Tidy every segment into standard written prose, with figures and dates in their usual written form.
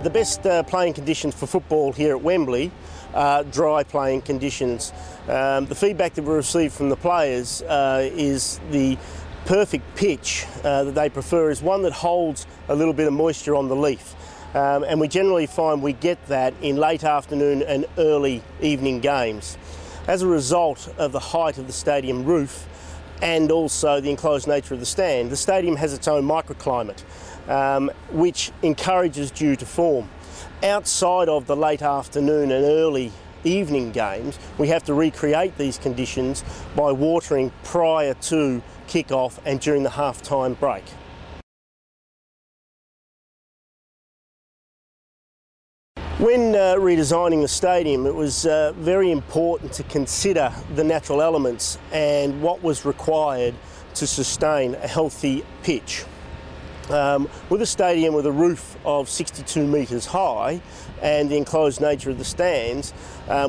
The best playing conditions for football here at Wembley are dry playing conditions. The feedback that we received from the players is the perfect pitch that they prefer is one that holds a little bit of moisture on the leaf. And we generally find we get that in late afternoon and early evening games. As a result of the height of the stadium roof and also the enclosed nature of the stand, the stadium has its own microclimate, which encourages dew to form. Outside of the late afternoon and early evening games, we have to recreate these conditions by watering prior to kick-off and during the half-time break. When redesigning the stadium, it was very important to consider the natural elements and what was required to sustain a healthy pitch. With a stadium with a roof of 62 metres high and the enclosed nature of the stands,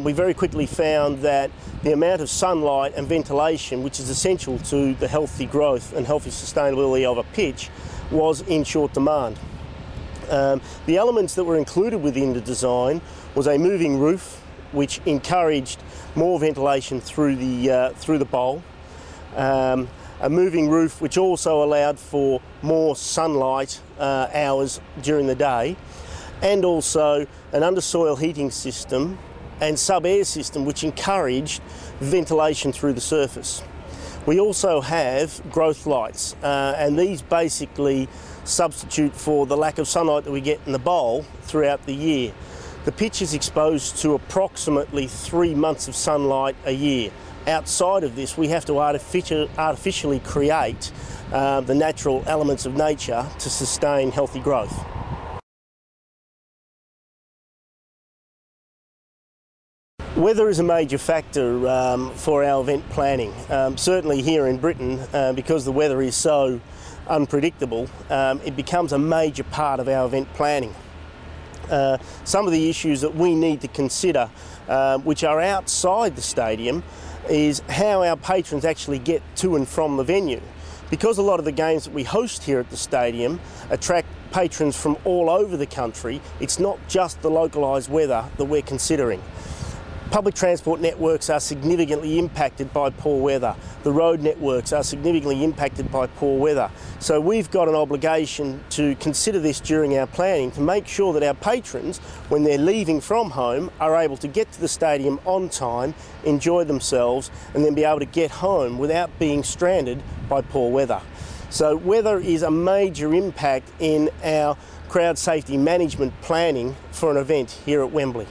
we very quickly found that the amount of sunlight and ventilation, which is essential to the healthy growth and healthy sustainability of a pitch, was in short demand. The elements that were included within the design was a moving roof, which encouraged more ventilation through the bowl. A moving roof which also allowed for more sunlight hours during the day, and also an undersoil heating system and sub-air system which encouraged ventilation through the surface. We also have growth lights, and these basically substitute for the lack of sunlight that we get in the bowl throughout the year. The pitch is exposed to approximately 3 months of sunlight a year. Outside of this, we have to artificially create the natural elements of nature to sustain healthy growth. Weather is a major factor for our event planning. Certainly here in Britain, because the weather is so unpredictable, it becomes a major part of our event planning. Some of the issues that we need to consider, which are outside the stadium, is how our patrons actually get to and from the venue. Because a lot of the games that we host here at the stadium attract patrons from all over the country, it's not just the localised weather that we're considering. Public transport networks are significantly impacted by poor weather. The road networks are significantly impacted by poor weather. So we've got an obligation to consider this during our planning to make sure that our patrons, when they're leaving from home, are able to get to the stadium on time, enjoy themselves, and then be able to get home without being stranded by poor weather. So weather is a major impact in our crowd safety management planning for an event here at Wembley.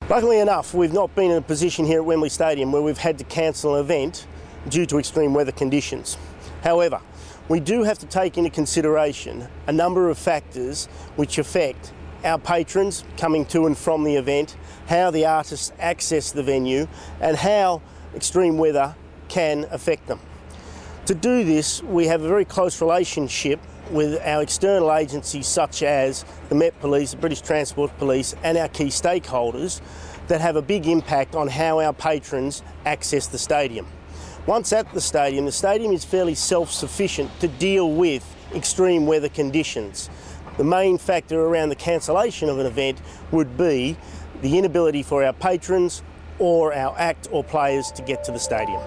Luckily enough, we've not been in a position here at Wembley Stadium where we've had to cancel an event due to extreme weather conditions. However, we do have to take into consideration a number of factors which affect our patrons coming to and from the event, how the artists access the venue, and how extreme weather can affect them. To do this, we have a very close relationship with our external agencies such as the Met Police, the British Transport Police, and our key stakeholders that have a big impact on how our patrons access the stadium. Once at the stadium is fairly self-sufficient to deal with extreme weather conditions. The main factor around the cancellation of an event would be the inability for our patrons or our act or players to get to the stadium.